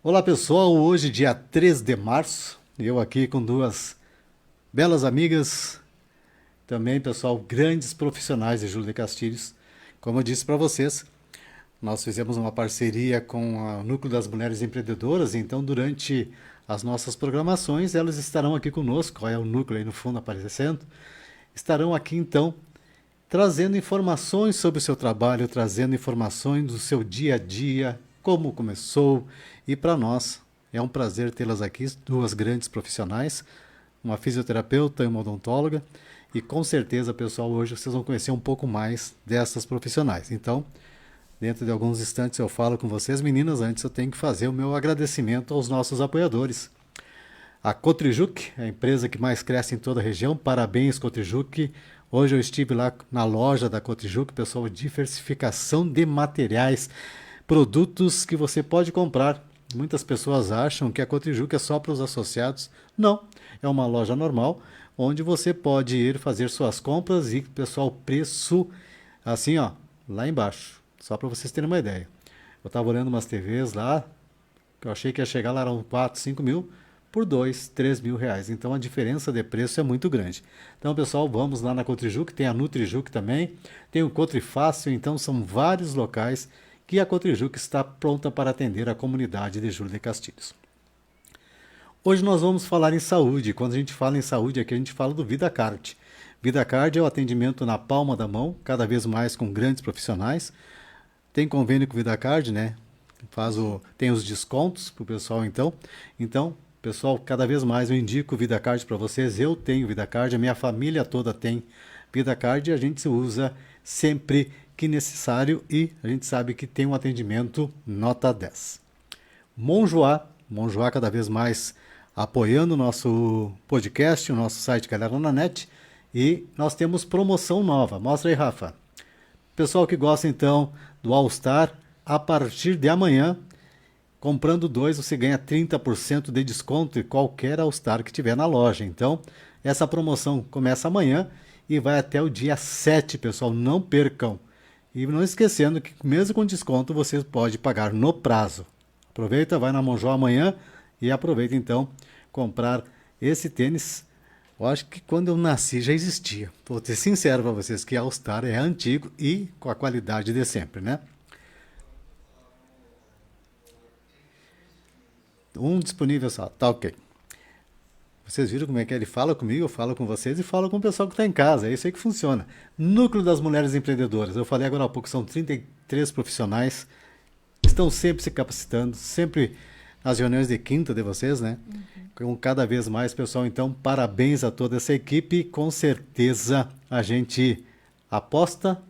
Olá pessoal, hoje dia 3 de março, eu aqui com duas belas amigas, também pessoal, grandes profissionais de Júlio de Castilhos. Como eu disse para vocês, nós fizemos uma parceria com o Núcleo das Mulheres Empreendedoras, então durante as nossas programações elas estarão aqui conosco, olha o núcleo aí no fundo aparecendo, estarão aqui então trazendo informações sobre o seu trabalho, trazendo informações do seu dia a dia, como começou. E para nós é um prazer tê-las aqui, duas grandes profissionais, uma fisioterapeuta e uma odontóloga. E com certeza, pessoal, hoje vocês vão conhecer um pouco mais dessas profissionais. Então, dentro de alguns instantes eu falo com vocês, meninas. Antes eu tenho que fazer o meu agradecimento aos nossos apoiadores. A Cotrijuc, a empresa que mais cresce em toda a região. Parabéns, Cotrijuc. Hoje eu estive lá na loja da Cotrijuc, pessoal, diversificação de materiais, produtos que você pode comprar. Muitas pessoas acham que a Cotrijuc é só para os associados. Não, é uma loja normal, onde você pode ir fazer suas compras e, pessoal, preço assim, ó, lá embaixo. Só para vocês terem uma ideia. Eu estava olhando umas TVs lá, que eu achei que ia chegar lá, eram 4, 5 mil, por 2, 3 mil reais. Então a diferença de preço é muito grande. Então, pessoal, vamos lá na Cotrijuc, tem a Nutrijuc também, tem o Cotrifácil, então são vários locais que a Cotrijuc está pronta para atender a comunidade de Júlio de Castilhos. Hoje nós vamos falar em saúde. Quando a gente fala em saúde aqui, a gente fala do VidaCard. VidaCard é o atendimento na palma da mão, cada vez mais com grandes profissionais. Tem convênio com o VidaCard, né? Tem os descontos para o pessoal, então. Então, pessoal, cada vez mais eu indico o VidaCard para vocês. Eu tenho VidaCard, a minha família toda tem VidaCard e a gente usa sempre que necessário e a gente sabe que tem um atendimento nota 10. Monjoá cada vez mais apoiando o nosso podcast, o nosso site Galera na Net. E nós temos promoção nova. Mostra aí, Rafa. Pessoal que gosta então do All Star, a partir de amanhã, comprando dois, você ganha 30% de desconto em qualquer All Star que tiver na loja. Então, essa promoção começa amanhã e vai até o dia 7, pessoal. Não percam. E não esquecendo que mesmo com desconto você pode pagar no prazo. Aproveita, vai na Monjó amanhã e aproveita então comprar esse tênis. Eu acho que quando eu nasci já existia. Vou ser sincero para vocês que All Star é antigo e com a qualidade de sempre, né? Um disponível só, tá ok. Vocês viram como é que ele fala comigo, eu falo com vocês e falo com o pessoal que está em casa. É isso aí que funciona. Núcleo das Mulheres Empreendedoras. Eu falei agora há pouco, são 33 profissionais. Estão sempre se capacitando, sempre nas reuniões de quinta de vocês, né? Com cada vez mais, pessoal. Então, parabéns a toda essa equipe. Com certeza a gente aposta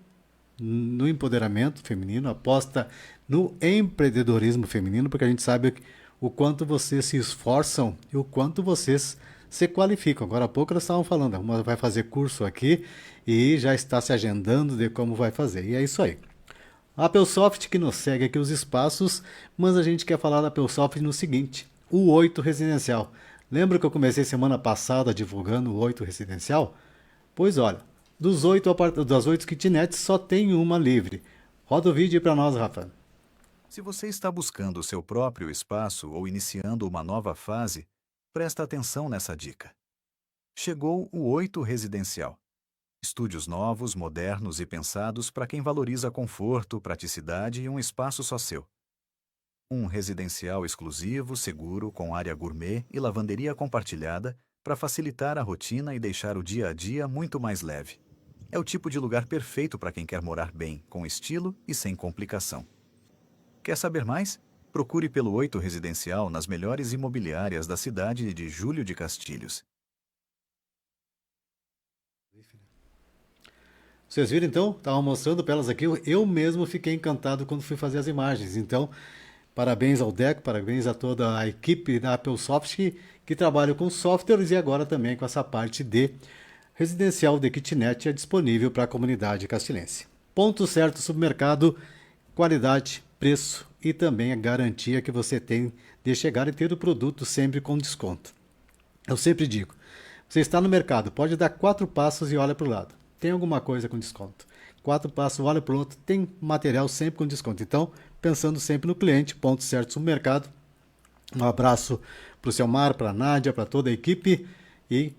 no empoderamento feminino, aposta no empreendedorismo feminino, porque a gente sabe o quanto vocês se esforçam e o quanto vocês se qualificam. Agora há pouco elas estavam falando, uma vai fazer curso aqui e já está se agendando de como vai fazer. E é isso aí. A Applesoft que nos segue aqui os espaços, mas a gente quer falar da Applesoft no seguinte, o 8 residencial. Lembra que eu comecei semana passada divulgando o 8 residencial? Pois olha, das 8 kitnets só tem uma livre. Roda o vídeo para nós, Rafa. Se você está buscando o seu próprio espaço ou iniciando uma nova fase, presta atenção nessa dica. Chegou o 8 Residencial. Estúdios novos, modernos e pensados para quem valoriza conforto, praticidade e um espaço só seu. Um residencial exclusivo, seguro, com área gourmet e lavanderia compartilhada para facilitar a rotina e deixar o dia a dia muito mais leve. É o tipo de lugar perfeito para quem quer morar bem, com estilo e sem complicação. Quer saber mais? Procure pelo 8 Residencial nas melhores imobiliárias da cidade de Júlio de Castilhos. Vocês viram então? Estava mostrando para elas aqui. Eu mesmo fiquei encantado quando fui fazer as imagens. Então, parabéns ao Deco, parabéns a toda a equipe da Applesoft que trabalha com softwares e agora também com essa parte de residencial de kitnet é disponível para a comunidade castilense. Ponto certo supermercado, qualidade, preço e também a garantia que você tem de chegar e ter o produto sempre com desconto. Eu sempre digo, você está no mercado, pode dar 4 passos e olha para o lado. Tem alguma coisa com desconto. 4 passos, olha para o outro, tem material sempre com desconto. Então, pensando sempre no cliente, ponto certo supermercado, Um abraço para o Selmar, para a Nádia, para toda a equipe e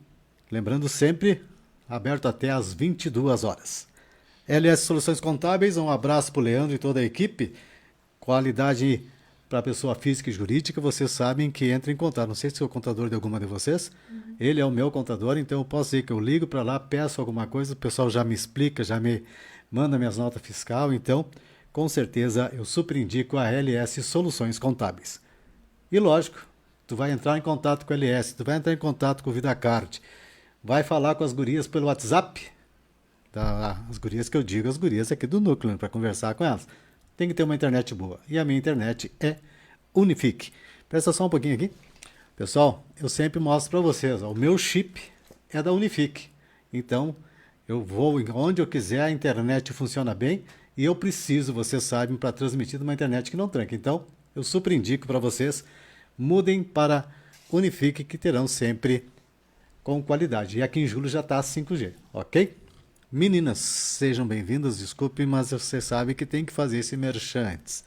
lembrando sempre, aberto até às 22 horas. LS Soluções Contábeis, um abraço para o Leandro e toda a equipe. Qualidade para a pessoa física e jurídica, vocês sabem que entra em contato. Não sei se é o contador de alguma de vocês. Ele é o meu contador, então eu posso dizer que eu ligo para lá, peço alguma coisa, o pessoal já me explica, já me manda minhas notas fiscal. Então, com certeza, eu super indico a LS Soluções Contábeis. E lógico, tu vai entrar em contato com a LS, tu vai entrar em contato com o VidaCard, vai falar com as gurias pelo WhatsApp. As gurias que eu digo, as gurias aqui do núcleo, para conversar com elas. Tem que ter uma internet boa. E a minha internet é Unifique. Presta só um pouquinho aqui. Pessoal, eu sempre mostro para vocês, ó, o meu chip é da Unifique. Então, eu vou onde eu quiser, a internet funciona bem e eu preciso, vocês sabem, para transmitir uma internet que não tranca. Então, eu super indico para vocês, mudem para Unifique, que terão sempre com qualidade. E aqui em julho já está 5G, ok? Meninas, sejam bem-vindas, desculpem, mas você sabe que tem que fazer esse merchan antes.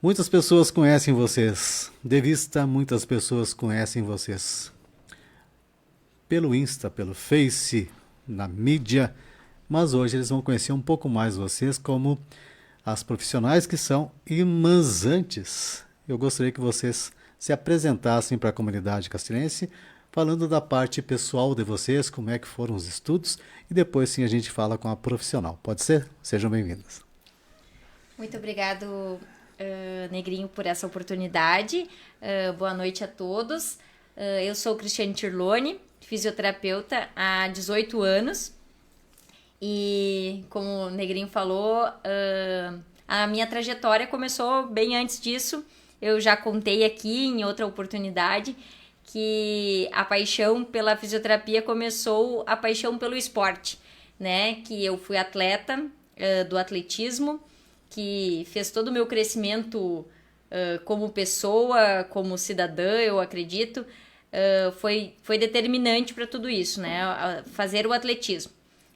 Muitas pessoas conhecem vocês, de vista, muitas pessoas conhecem vocês. Pelo Insta, pelo Face, na mídia, mas hoje eles vão conhecer um pouco mais vocês como as profissionais que são, mas antes eu gostaria que vocês se apresentassem para a comunidade castilense, falando da parte pessoal de vocês, como é que foram os estudos, e depois sim a gente fala com a profissional. Pode ser? Sejam bem-vindas. Muito obrigado, Negrinho, por essa oportunidade. Boa noite a todos. Eu sou Cristiane Tirlone, fisioterapeuta há 18 anos. E como o Negrinho falou, a minha trajetória começou bem antes disso. Eu já contei aqui em outra oportunidade que a paixão pela fisioterapia começou a paixão pelo esporte, né? Que eu fui atleta do atletismo, que fez todo o meu crescimento como pessoa, como cidadã, eu acredito, foi determinante para tudo isso, né? Fazer o atletismo.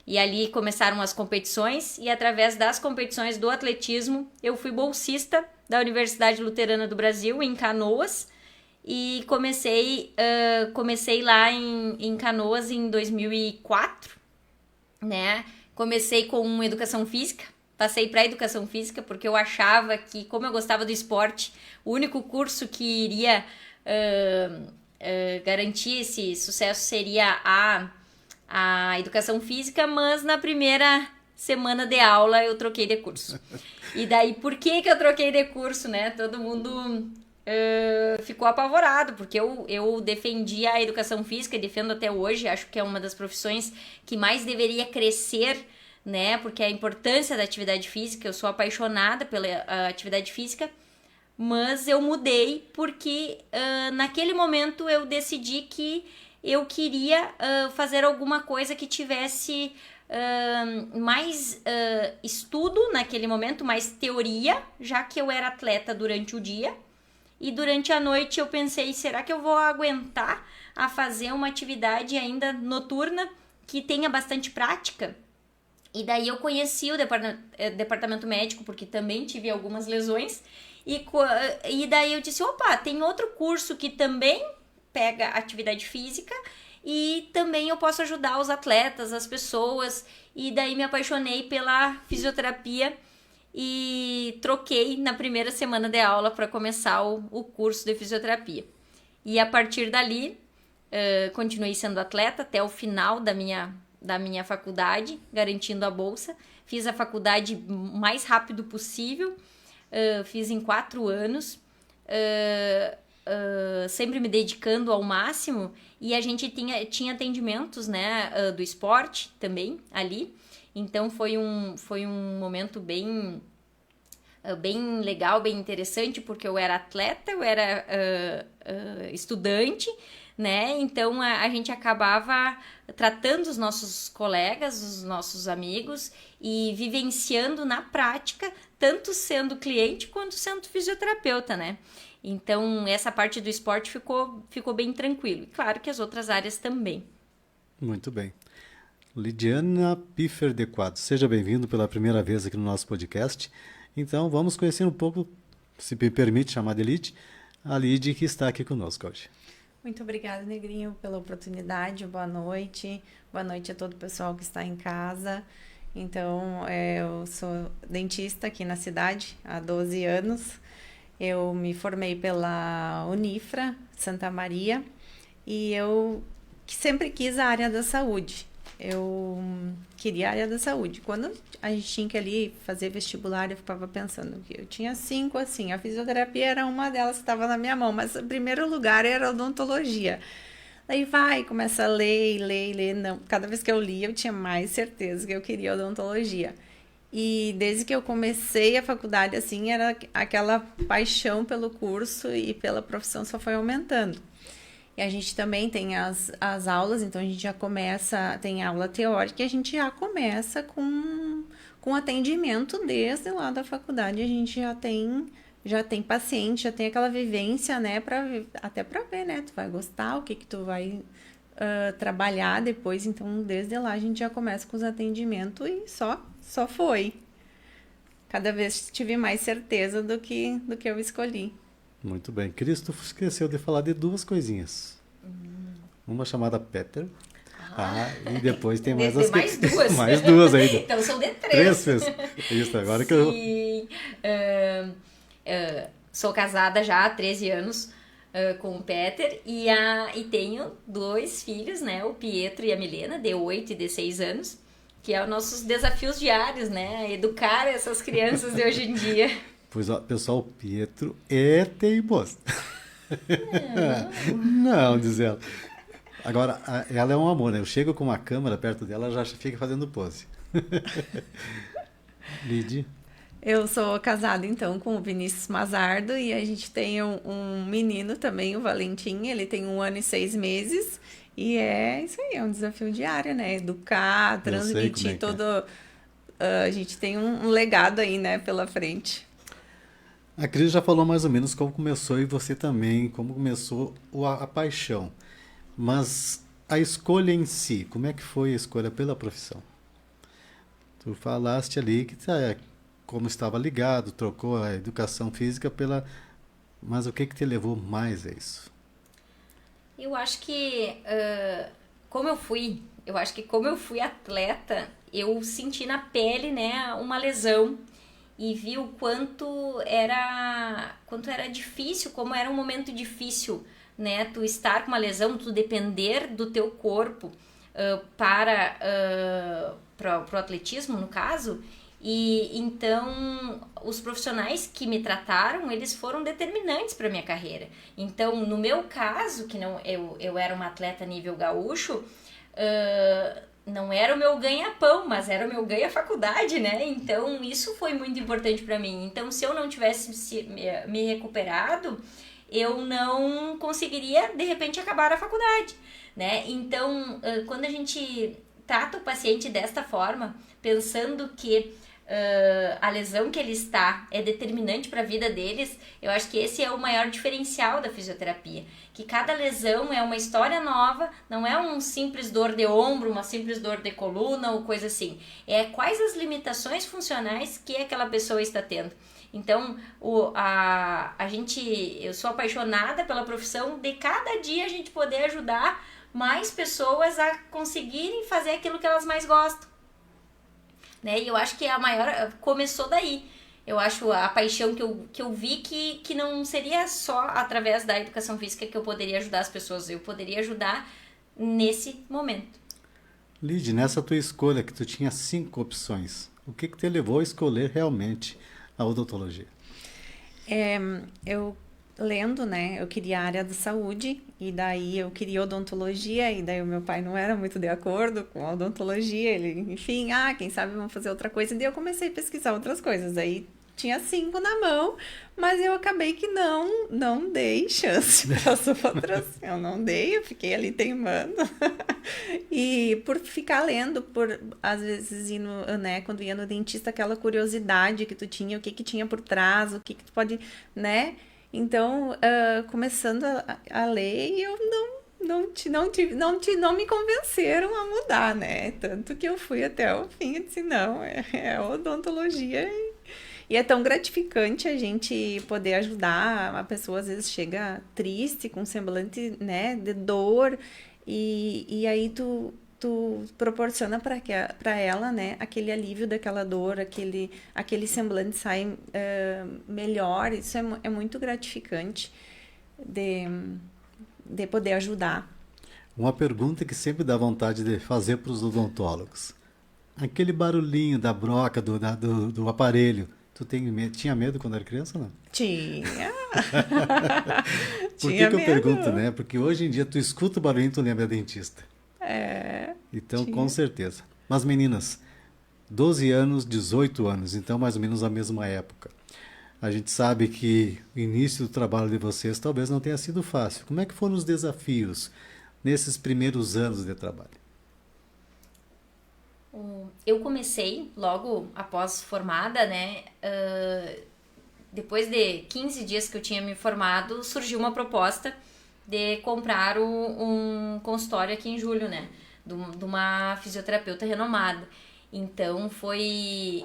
E ali começaram as competições e através das competições do atletismo eu fui bolsista da Universidade Luterana do Brasil, em Canoas, e comecei lá em Canoas em 2004, né? Comecei com educação física, passei para educação física porque eu achava que, como eu gostava do esporte, o único curso que iria garantir esse sucesso seria a educação física, mas na primeira semana de aula eu troquei de curso. E daí, por que eu troquei de curso, né? Todo mundo ficou apavorado, porque eu defendia a educação física e defendo até hoje, acho que é uma das profissões que mais deveria crescer, né? Porque a importância da atividade física, eu sou apaixonada pela atividade física, mas eu mudei porque naquele momento eu decidi que eu queria fazer alguma coisa que tivesse mais estudo naquele momento, mais teoria, já que eu era atleta durante o dia. E durante a noite eu pensei, será que eu vou aguentar a fazer uma atividade ainda noturna que tenha bastante prática? E daí eu conheci o departamento médico, porque também tive algumas lesões. E daí eu disse, opa, tem outro curso que também pega atividade física e também eu posso ajudar os atletas, as pessoas. E daí me apaixonei pela fisioterapia e troquei na primeira semana de aula para começar o curso de fisioterapia. E a partir dali, continuei sendo atleta até o final da minha faculdade, garantindo a bolsa. Fiz a faculdade o mais rápido possível, fiz em 4 anos, sempre me dedicando ao máximo. E a gente tinha atendimentos, né, do esporte também ali. Então foi um momento bem legal, bem interessante, porque eu era atleta, eu era estudante, né? Então a gente acabava tratando os nossos colegas, os nossos amigos e vivenciando na prática, tanto sendo cliente quanto sendo fisioterapeuta, né? Então essa parte do esporte ficou bem tranquilo. E claro que as outras áreas também. Muito bem. Lidiana Piffer de Quadros, seja bem-vindo pela primeira vez aqui no nosso podcast. Então, vamos conhecer um pouco, se me permite chamar de Lid, a Lide, que está aqui conosco hoje. Muito obrigada, Negrinho, pela oportunidade. Boa noite. Boa noite a todo o pessoal que está em casa. Então, eu sou dentista aqui na cidade há 12 anos. Eu me formei pela Unifra, Santa Maria, e eu sempre quis a área da saúde. Eu queria a área da saúde. Quando a gente tinha que ali fazer vestibular, eu ficava pensando que eu tinha 5, assim, a fisioterapia era uma delas que estava na minha mão, mas o primeiro lugar era a odontologia. Daí começa a ler. Não, cada vez que eu lia, eu tinha mais certeza que eu queria odontologia. E desde que eu comecei a faculdade, assim, era aquela paixão pelo curso e pela profissão só foi aumentando. E a gente também tem as aulas, então a gente já começa, tem aula teórica e a gente já começa com atendimento desde lá da faculdade. A gente já tem paciente, já tem aquela vivência, né, até para ver, né, tu vai gostar, o que tu vai trabalhar depois. Então, desde lá a gente já começa com os atendimentos e só foi. Cada vez tive mais certeza do que eu escolhi. Muito bem. Cristo esqueceu de falar de duas coisinhas. Uma chamada Peter. E depois tem mais as mais duas. Mais duas ainda. Então são de 3. Isso, agora Sim. que eu... Sou casada já há 13 anos com o Peter e tenho 2 filhos, né? O Pietro e a Milena, de 8 e de 6 anos, que é os nossos desafios diários, né? Educar essas crianças de hoje em dia. Pois, ó, pessoal, o Pietro é teimoso. Não, diz ela. Agora, ela é um amor, né? Eu chego com uma câmera perto dela, ela já fica fazendo pose. Lide? Eu sou casada, então, com o Vinícius Mazardo e a gente tem um menino também, o Valentim. Ele tem 1 ano e 6 meses e é isso aí, é um desafio diário, né? Educar, transmitir todo... a gente tem um legado aí, né, pela frente. A Cris já falou mais ou menos como começou e você também, como começou a paixão. Mas a escolha em si, como é que foi a escolha pela profissão? Tu falaste ali que como estava ligado, trocou a educação física pela... Mas o que te levou mais a isso? Eu acho que como eu fui atleta, eu senti na pele, né, uma lesão e vi o quanto era difícil, como era um momento difícil, né, tu estar com uma lesão, tu depender do teu corpo para o atletismo, no caso. E então os profissionais que me trataram, eles foram determinantes para minha carreira. Então, no meu caso, que não eu era uma atleta nível gaúcho, não era o meu ganha-pão, mas era o meu ganha-faculdade, né? Então, isso foi muito importante para mim. Então, se eu não tivesse me recuperado, eu não conseguiria, de repente, acabar a faculdade, né? Então, quando a gente trata o paciente desta forma, pensando que a lesão que ele está é determinante para a vida deles, eu acho que esse é o maior diferencial da fisioterapia, que cada lesão é uma história nova, não é um simples dor de ombro, uma simples dor de coluna ou coisa assim, é quais as limitações funcionais que aquela pessoa está tendo. Então, eu sou apaixonada pela profissão de cada dia a gente poder ajudar mais pessoas a conseguirem fazer aquilo que elas mais gostam. Né? E eu acho que a maior começou daí. Eu acho a paixão que eu vi que não seria só através da educação física que eu poderia ajudar as pessoas, eu poderia ajudar nesse momento. Lide, nessa tua escolha, que tu tinha 5 opções, o que te levou a escolher realmente a odontologia? Eu lendo, né, eu queria a área da saúde e daí eu queria odontologia e daí o meu pai não era muito de acordo com a odontologia, ele, enfim, quem sabe vamos fazer outra coisa, e daí eu comecei a pesquisar outras coisas, aí tinha 5 na mão, mas eu acabei que não dei chance para as outras, eu não dei, eu fiquei ali teimando, e por ficar lendo, às vezes ir né, quando ia no dentista, aquela curiosidade que tu tinha, o que tinha por trás, o que tu pode, né, então, começando a ler, eu não me convenceram a mudar, né? Tanto que eu fui até o fim e disse, não, é odontologia. E é tão gratificante a gente poder ajudar. A pessoa às vezes chega triste, com semblante, né, de dor, e aí tu proporciona para ela, né, aquele alívio daquela dor, aquele semblante sai melhor. Isso é muito gratificante de poder ajudar. Uma pergunta que sempre dá vontade de fazer para os odontólogos. Aquele barulhinho da broca, do aparelho, tinha medo quando era criança ou não? Tinha. Por Tinha que eu medo. pergunto, né? Porque hoje em dia tu escuta o barulhinho e tu lembra dentista. É. Então, Tinha. com certeza. Mas meninas, 12 anos, 18 anos, então mais ou menos a mesma época. A gente sabe que o início do trabalho de vocês talvez não tenha sido fácil. Como é que foram os desafios nesses primeiros anos de trabalho? Eu comecei logo após formada, né? Depois de 15 dias que eu tinha me formado, surgiu uma proposta de comprar um consultório aqui em Julho, né? De uma fisioterapeuta renomada. Então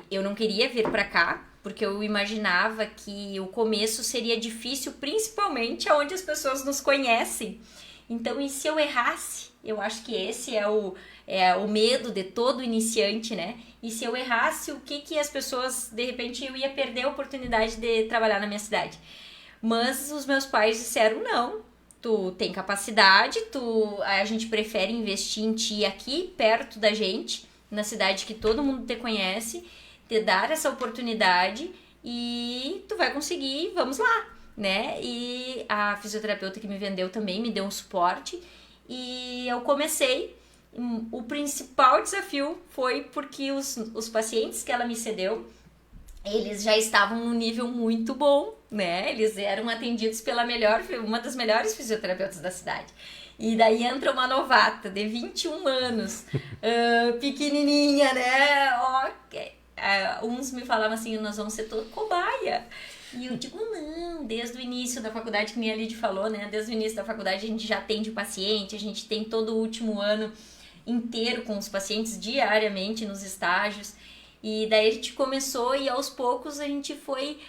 eu não queria vir para cá, porque eu imaginava que o começo seria difícil, principalmente onde as pessoas nos conhecem. Então, e se eu errasse? Eu acho que esse é o medo de todo iniciante, né? E se eu errasse, o que as pessoas, de repente, eu ia perder a oportunidade de trabalhar na minha cidade. Mas os meus pais disseram, não, tu tem capacidade, a gente prefere investir em ti aqui, perto da gente, na cidade que todo mundo te conhece, te dar essa oportunidade e tu vai conseguir, vamos lá, né? E a fisioterapeuta que me vendeu também me deu um suporte e eu comecei. O principal desafio foi porque os pacientes que ela me cedeu, eles já estavam num nível muito bom, né? Eles eram atendidos pela uma das melhores fisioterapeutas da cidade. E daí entra uma novata de 21 anos, pequenininha, né? Uns me falavam assim, nós vamos ser todo cobaia. E eu digo, não, desde o início da faculdade, que nem a Lid falou, né? Desde o início da faculdade a gente já atende o paciente, a gente tem todo o último ano inteiro com os pacientes diariamente nos estágios. E daí a gente começou e aos poucos a gente foi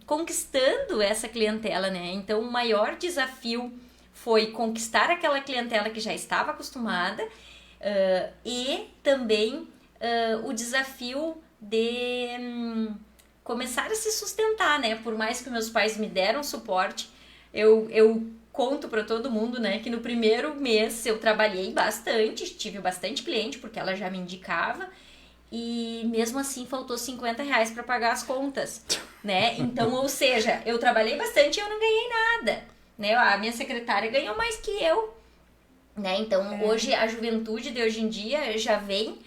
conquistando essa clientela, né? Então o maior desafio foi conquistar aquela clientela que já estava acostumada e também o desafio de começar a se sustentar, né? Por mais que meus pais me deram suporte, eu conto para todo mundo, né, que no primeiro mês eu trabalhei bastante, tive bastante cliente, porque ela já me indicava, e mesmo assim faltou R$50 para pagar as contas, né? Então, ou seja, eu trabalhei bastante e eu não ganhei nada, né? A minha secretária ganhou mais que eu, né? Então, hoje, a juventude de hoje em dia já vem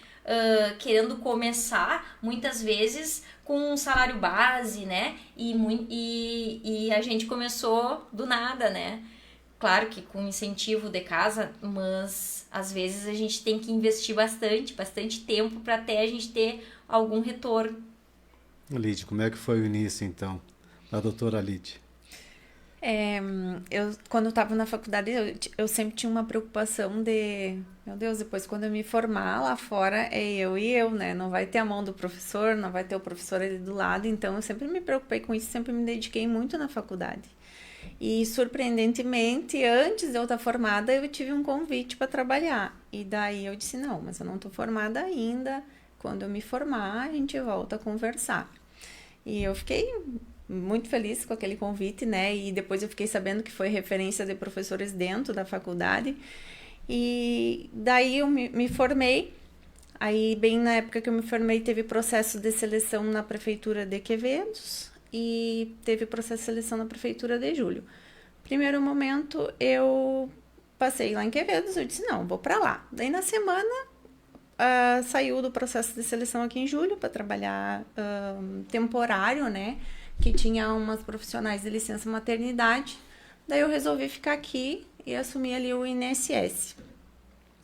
querendo começar, muitas vezes, com um salário base, né? E a gente começou do nada, né? Claro que com incentivo de casa, mas às vezes a gente tem que investir bastante tempo para até a gente ter algum retorno. Lid, como é que foi o início, então, da doutora Lid? Quando eu estava na faculdade, eu sempre tinha uma preocupação de, meu Deus, depois quando eu me formar lá fora, é eu e eu, né? Não vai ter a mão do professor, não vai ter o professor ali do lado, então eu sempre me preocupei com isso, sempre me dediquei muito na faculdade. E, surpreendentemente, antes de eu estar formada, eu tive um convite para trabalhar. E daí eu disse, não, mas eu não estou formada ainda. Quando eu me formar, a gente volta a conversar. E eu fiquei muito feliz com aquele convite, né? E depois eu fiquei sabendo que foi referência de professores dentro da faculdade. E daí eu me formei. Aí, bem na época que eu me formei, teve processo de seleção na prefeitura de Quevedos. E teve processo de seleção na prefeitura de Julho. Primeiro momento, eu passei lá em Quevedos, eu disse, não, vou para lá. Daí, na semana, saiu do processo de seleção aqui em Julho para trabalhar temporário, né? Que tinha umas profissionais de licença maternidade. Daí, eu resolvi ficar aqui e assumi ali o INSS.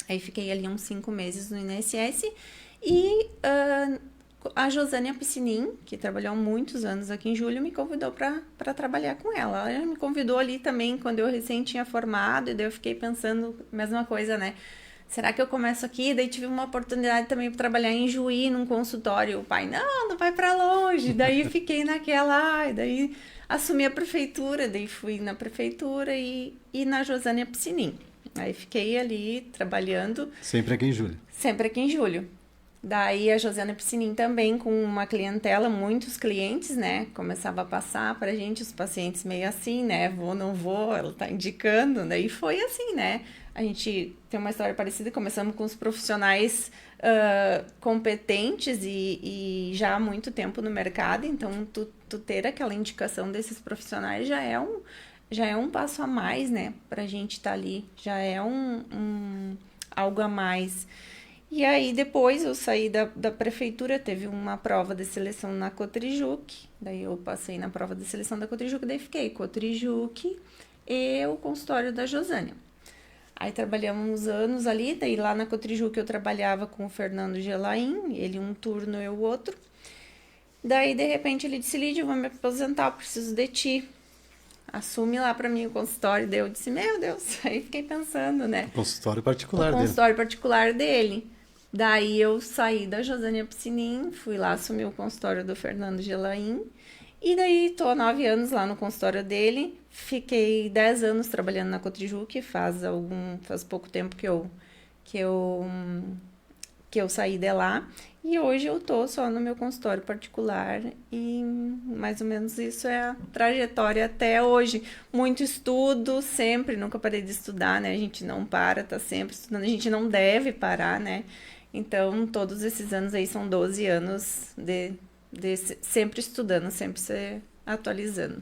Aí, fiquei ali uns 5 meses no INSS e... a Josânia Piscinin, que trabalhou muitos anos aqui em Julho, me convidou para trabalhar com ela. Ela me convidou ali também quando eu recém tinha formado, e daí eu fiquei pensando, mesma coisa, né? será que eu começo aqui? Daí tive uma oportunidade também para trabalhar em Juí, num consultório. O pai, não vai para longe. Daí fiquei naquela, daí assumi a prefeitura, daí fui na prefeitura e na Josânia Piscinin. Aí fiquei ali trabalhando. Sempre aqui em julho. Sempre aqui em julho. Daí a Josânia Piscinin também com uma clientela, muitos clientes, né? Começava a passar pra gente, os pacientes meio assim, né? Vou, não vou, ela tá indicando. Daí foi assim, né? A gente tem uma história parecida, começamos com os profissionais competentes e já há muito tempo no mercado, então tu ter aquela indicação desses profissionais já é um passo a mais, né? Pra gente estar ali, já é algo a mais. E aí depois eu saí da prefeitura, teve uma prova de seleção na Cotrijuc, daí eu passei na prova de seleção da Cotrijuc, daí fiquei Cotrijuc e o consultório da Josânia. Aí trabalhamos uns anos ali, daí lá na Cotrijuc eu trabalhava com o Fernando Gelain, ele um turno, eu outro. Daí de repente ele disse, Lídia, eu vou me aposentar, eu preciso de ti. Assume lá pra mim o consultório, daí eu disse, meu Deus, aí fiquei pensando, né? O consultório particular dele. O consultório particular dele. Daí eu saí da Josânia Piscinin, fui lá assumir o consultório do Fernando Gelain. E daí tô há 9 anos lá no consultório dele. Fiquei 10 anos trabalhando na Cotrijuc, faz pouco tempo que eu saí de lá. E hoje eu tô só no meu consultório particular e mais ou menos isso é a trajetória até hoje. Muito estudo, sempre, nunca parei de estudar, né? A gente não para, tá sempre estudando, a gente não deve parar, né? Então, todos esses anos aí são 12 anos de sempre estudando, sempre se atualizando.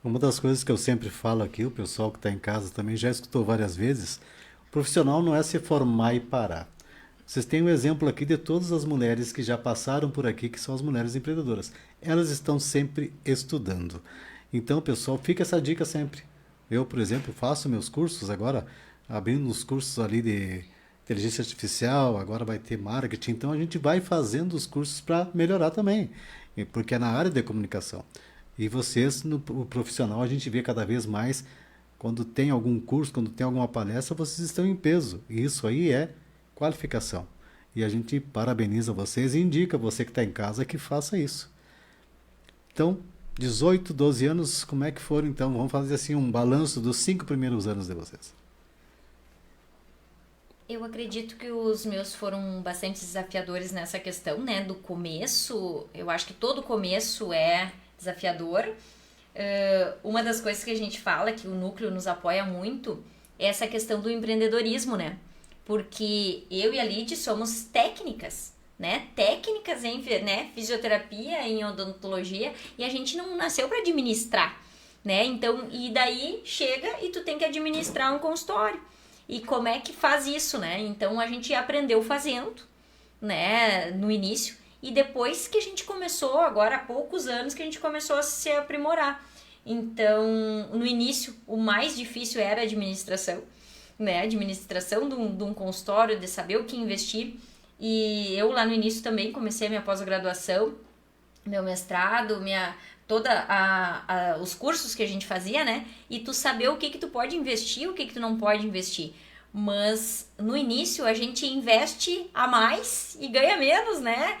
Uma das coisas que eu sempre falo aqui, o pessoal que está em casa também já escutou várias vezes, o profissional não é se formar e parar. Vocês têm um exemplo aqui de todas as mulheres que já passaram por aqui, que são as mulheres empreendedoras. Elas estão sempre estudando. Então, pessoal, fica essa dica sempre. Eu, por exemplo, faço meus cursos agora, abrindo os cursos ali de inteligência artificial, agora vai ter marketing. Então, a gente vai fazendo os cursos para melhorar também, porque é na área de comunicação. E vocês, no profissional, a gente vê cada vez mais, quando tem algum curso, quando tem alguma palestra, vocês estão em peso. E isso aí é qualificação. E a gente parabeniza vocês e indica você que está em casa que faça isso. Então, 18, 12 anos, como é que foram então? Vamos fazer assim um balanço dos 5 primeiros anos de vocês. Eu acredito que os meus foram bastante desafiadores nessa questão, né? Do começo, eu acho que todo começo é desafiador. Uma das coisas que a gente fala, que o núcleo nos apoia muito, é essa questão do empreendedorismo, né? Porque eu e a Lid somos técnicas, né? Técnicas em fisioterapia, em odontologia, e a gente não nasceu para administrar, né? Então, e daí chega e tu tem que administrar um consultório. E como é que faz isso, né? Então, a gente aprendeu fazendo, né? No início. E depois que a gente começou, agora há poucos anos, que a gente começou a se aprimorar. Então, no início, o mais difícil era a administração, né? Administração de um consultório, de saber o que investir. E eu lá no início também comecei a minha pós-graduação, meu mestrado, os cursos que a gente fazia, né? E tu saber o que tu pode investir, o que tu não pode investir. Mas no início a gente investe a mais e ganha menos, né?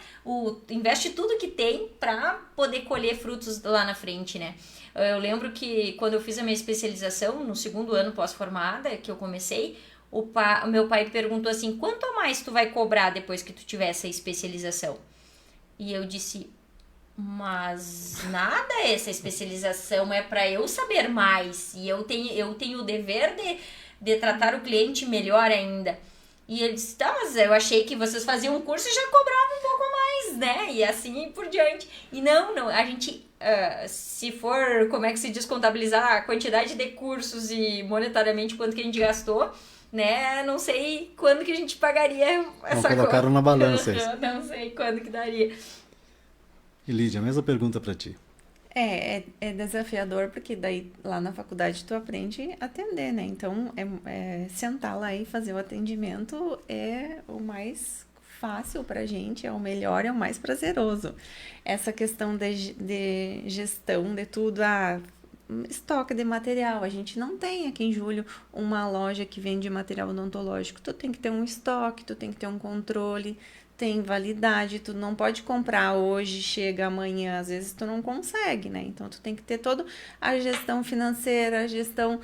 Investe tudo que tem para poder colher frutos lá na frente, né? Eu lembro que quando eu fiz a minha especialização, no 2º ano pós-formada, que eu comecei, o meu pai perguntou assim, quanto a mais tu vai cobrar depois que tu tiver essa especialização? E eu disse, mas nada, essa especialização é para eu saber mais, e eu tenho o dever de tratar o cliente melhor ainda. E ele disse, tá, mas eu achei que vocês faziam um curso e já cobravam um pouco mais, né? E assim por diante. E não, a gente, se for, como é que se diz, contabilizar a quantidade de cursos e monetariamente quanto que a gente gastou, né? Não sei quando que a gente pagaria essa Não colocaram na balança isso. Não sei quando que daria. E Lídia, a mesma pergunta para ti. É desafiador, porque daí lá na faculdade tu aprende a atender, né? Então, sentar lá e fazer o atendimento é o mais fácil pra gente, é o melhor, é o mais prazeroso. Essa questão de gestão de tudo, estoque de material. A gente não tem aqui em Julho uma loja que vende material odontológico. Tu tem que ter um estoque, tu tem que ter um controle, tem validade, tu não pode comprar hoje, chega amanhã, às vezes tu não consegue, né? Então tu tem que ter toda a gestão financeira, a gestão,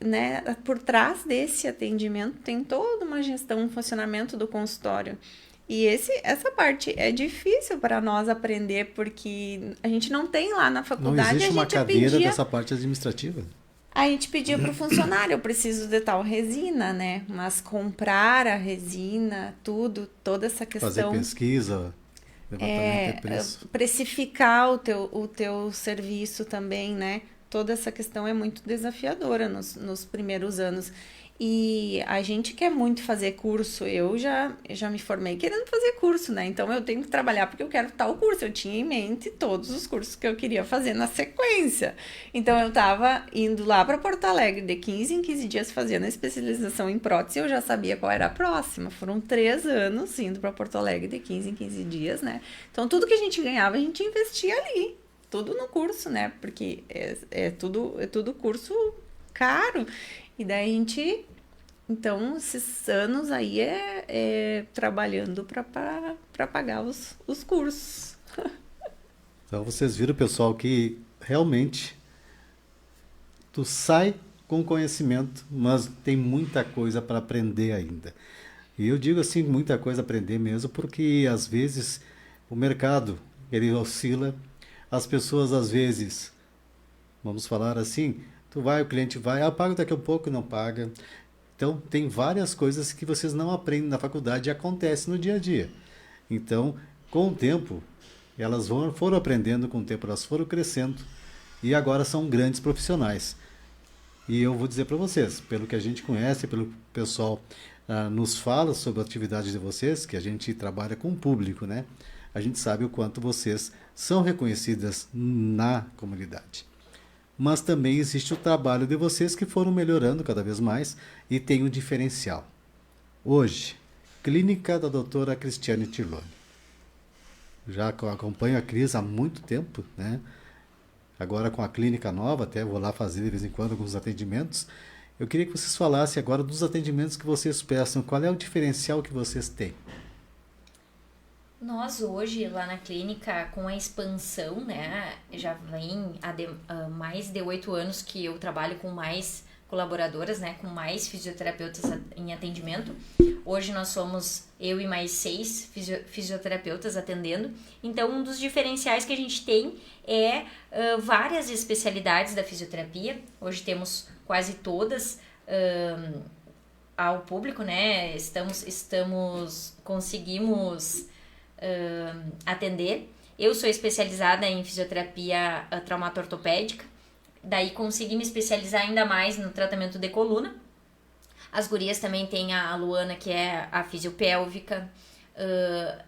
né? Por trás desse atendimento tem toda uma gestão, um funcionamento do consultório. E essa parte é difícil para nós aprender, porque a gente não tem lá na Não faculdade, existe a uma gente cadeira pedia, dessa parte administrativa. a gente pedia para o funcionário, eu preciso de tal resina, né? Mas comprar a resina, toda essa Fazer questão, pesquisa, levantamento de preço. precificar o teu serviço também, né? Toda essa questão é muito desafiadora nos primeiros anos. E a gente quer muito fazer curso. Eu já me formei querendo fazer curso, né? Então eu tenho que trabalhar porque eu quero tal curso. Eu tinha em mente todos os cursos que eu queria fazer na sequência. Então eu tava indo lá para Porto Alegre de 15 em 15 dias fazendo a especialização em prótese. Eu já sabia qual era a próxima. Foram 3 anos indo para Porto Alegre de 15 em 15 dias, né? Então tudo que a gente ganhava, a gente investia ali. Tudo no curso, né? Porque é tudo curso caro. E daí a gente, então, esses anos aí trabalhando para pagar os cursos. Então vocês viram, pessoal, que realmente tu sai com conhecimento, mas tem muita coisa para aprender ainda. E eu digo assim, muita coisa a aprender mesmo, porque às vezes o mercado, ele oscila, as pessoas às vezes, vamos falar assim, tu vai, o cliente vai, paga daqui a pouco, não paga. Então, tem várias coisas que vocês não aprendem na faculdade e acontecem no dia a dia. Então, com o tempo, elas foram aprendendo, com o tempo elas foram crescendo e agora são grandes profissionais. E eu vou dizer para vocês, pelo que a gente conhece, pelo que o pessoal nos fala sobre a atividade de vocês, que a gente trabalha com o público, né? A gente sabe o quanto vocês são reconhecidas na comunidade. Mas também existe o trabalho de vocês que foram melhorando cada vez mais e tem um diferencial. Hoje, Clínica da doutora Cristiane Tirlone. Já acompanho a Cris há muito tempo, né? Agora com a clínica nova, até vou lá fazer de vez em quando alguns atendimentos. Eu queria que vocês falassem agora dos atendimentos que vocês prestam, qual é o diferencial que vocês têm? Nós hoje, lá na clínica, com a expansão, né, já vem mais de 8 anos que eu trabalho com mais colaboradoras, né, com mais fisioterapeutas em atendimento. Hoje nós somos eu e mais 6 fisioterapeutas atendendo. Então, um dos diferenciais que a gente tem é várias especialidades da fisioterapia. Hoje temos quase todas ao público, né, conseguimos atender. Eu sou especializada em fisioterapia traumato-ortopédica, daí consegui me especializar ainda mais no tratamento de coluna. As gurias também tem a Luana, que é a fisiopélvica,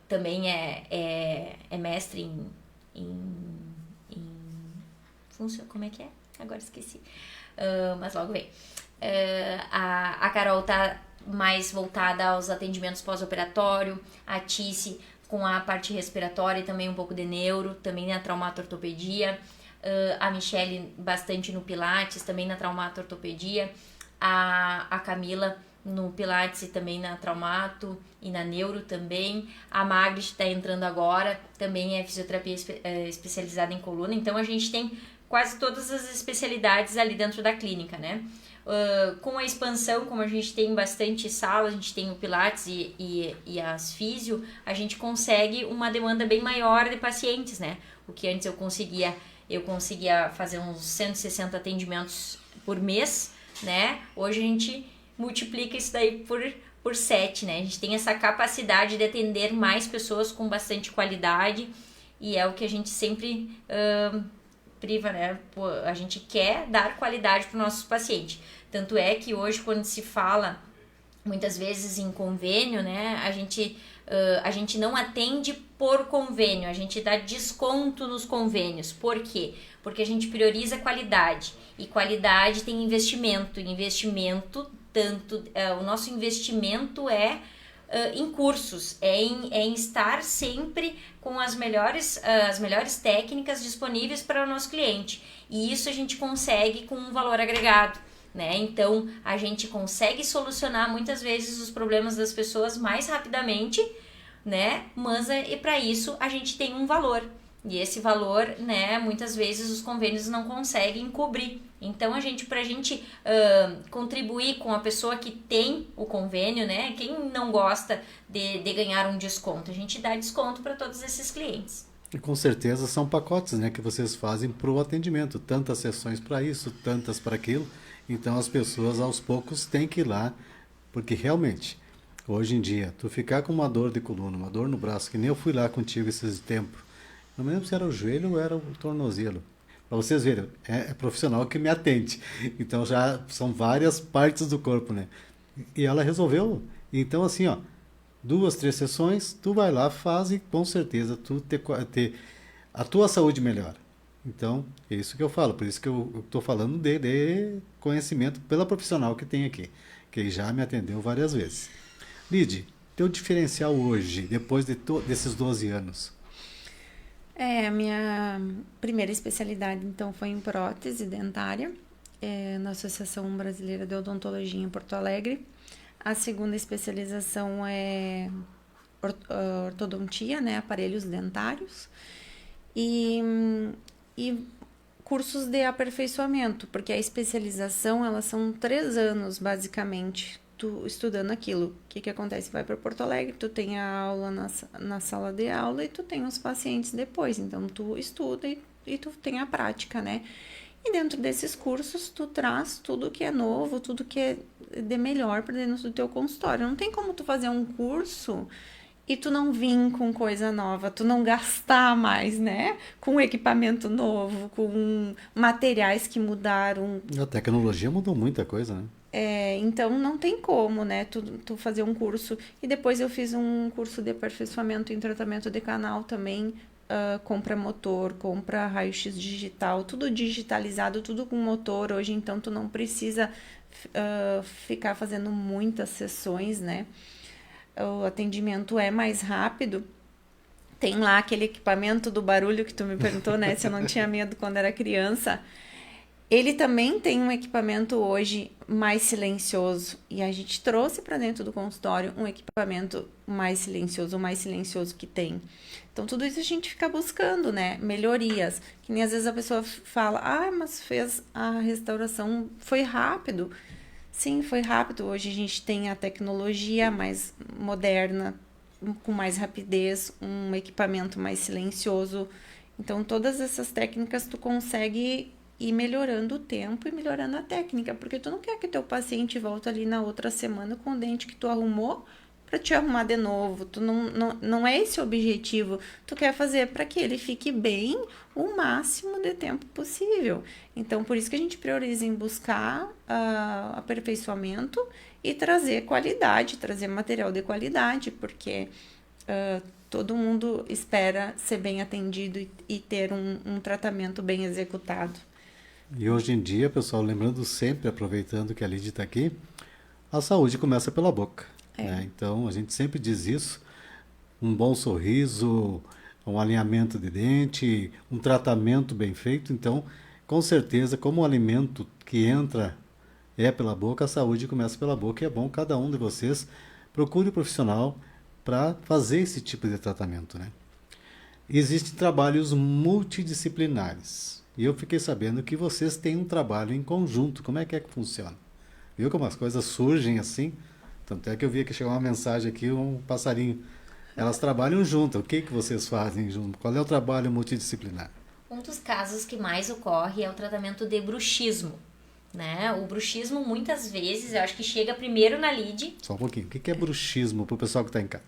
também é mestre como é que é? Agora esqueci, mas logo vem. A Carol tá mais voltada aos atendimentos pós-operatório, a Tice com a parte respiratória e também um pouco de neuro, também na traumato-ortopedia, a Michele bastante no pilates, também na traumato-ortopedia, a Camila no pilates e também na traumato e na neuro também, a Magri está entrando agora, também é fisioterapia especializada em coluna. Então a gente tem quase todas as especialidades ali dentro da clínica, né? Com a expansão, como a gente tem bastante sala, a gente tem o pilates e as físio, a gente consegue uma demanda bem maior de pacientes, né? O que antes eu conseguia fazer uns 160 atendimentos por mês, né? Hoje a gente multiplica isso daí por 7, né? A gente tem essa capacidade de atender mais pessoas com bastante qualidade e é o que a gente sempre priva, né? Pô, a gente quer dar qualidade para os nossos pacientes. Tanto é que hoje, quando se fala muitas vezes em convênio, né? A gente não atende por convênio, a gente dá desconto nos convênios. Por quê? Porque a gente prioriza qualidade. E qualidade tem investimento. O nosso investimento é em cursos, em estar sempre com as melhores técnicas disponíveis para o nosso cliente. E isso a gente consegue com um valor agregado, né? Então, a gente consegue solucionar muitas vezes os problemas das pessoas mais rapidamente, né? Mas para isso a gente tem um valor. E esse valor, né, muitas vezes os convênios não conseguem cobrir. Então, pra gente contribuir com a pessoa que tem o convênio, né, quem não gosta de ganhar um desconto? A gente dá desconto para todos esses clientes. E com certeza são pacotes, né, que vocês fazem para o atendimento. Tantas sessões para isso, tantas para aquilo. Então, as pessoas, aos poucos, têm que ir lá, porque realmente, hoje em dia, tu ficar com uma dor de coluna, uma dor no braço, que nem eu fui lá contigo esses tempos, não me lembro se era o joelho ou era o tornozelo. Para vocês verem, é profissional que me atende. Então já são várias partes do corpo, né? E ela resolveu. Então assim, ó, 2, 3 sessões, tu vai lá, faz e com certeza tu a tua saúde melhora. Então, é isso que eu falo. Por isso que eu estou falando de conhecimento pela profissional que tem aqui. Que já me atendeu várias vezes. Lide, teu diferencial hoje, depois desses 12 anos? A minha primeira especialidade, então, foi em prótese dentária, na Associação Brasileira de Odontologia em Porto Alegre. A segunda especialização é ortodontia, né, aparelhos dentários. E cursos de aperfeiçoamento, porque a especialização, elas são 3 anos, basicamente, tu estudando aquilo. O que acontece? Vai para Porto Alegre, tu tem a aula na sala de aula e tu tem os pacientes depois. Então, tu estuda e tu tem a prática, né? E dentro desses cursos, tu traz tudo que é novo, tudo que é de melhor para dentro do teu consultório. Não tem como tu fazer um curso e tu não vir com coisa nova, tu não gastar mais, né? Com equipamento novo, com materiais que mudaram. A tecnologia mudou muita coisa, né? Então não tem como, né, tu fazer um curso. E depois eu fiz um curso de aperfeiçoamento em tratamento de canal também, compra motor, compra raio-x digital, tudo digitalizado, tudo com motor. Hoje, então, tu não precisa ficar fazendo muitas sessões, né? O atendimento é mais rápido. Tem lá aquele equipamento do barulho que tu me perguntou, né, se eu não tinha medo quando era criança. Ele também tem um equipamento hoje mais silencioso e a gente trouxe para dentro do consultório um equipamento mais silencioso, o mais silencioso que tem. Então, tudo isso a gente fica buscando, né? Melhorias. Que nem às vezes a pessoa fala, mas fez a restauração, foi rápido. Sim, foi rápido. Hoje a gente tem a tecnologia mais moderna, com mais rapidez, um equipamento mais silencioso. Então, todas essas técnicas tu consegue ir melhorando o tempo e melhorando a técnica, porque tu não quer que teu paciente volte ali na outra semana com o dente que tu arrumou para te arrumar de novo. Tu não é esse o objetivo. Tu quer fazer para que ele fique bem o máximo de tempo possível. Então, por isso que a gente prioriza em buscar aperfeiçoamento e trazer qualidade, trazer material de qualidade, porque todo mundo espera ser bem atendido e ter um tratamento bem executado. E hoje em dia, pessoal, lembrando sempre, aproveitando que a Lídia está aqui, a saúde começa pela boca. Né? Então, a gente sempre diz isso, um bom sorriso, um alinhamento de dente, um tratamento bem feito. Então, com certeza, como o alimento que entra é pela boca, a saúde começa pela boca. E é bom cada um de vocês procure um profissional para fazer esse tipo de tratamento. Né? Existem trabalhos multidisciplinares. E eu fiquei sabendo que vocês têm um trabalho em conjunto. Como é que funciona? Viu como as coisas surgem assim? Tanto é que eu vi que chegou uma mensagem aqui, um passarinho. Elas trabalham junto. O que vocês fazem junto? Qual é o trabalho multidisciplinar? Um dos casos que mais ocorre é o tratamento de bruxismo. Né? O bruxismo, muitas vezes, eu acho que chega primeiro na lide. Só um pouquinho. O que é bruxismo para o pessoal que está em casa?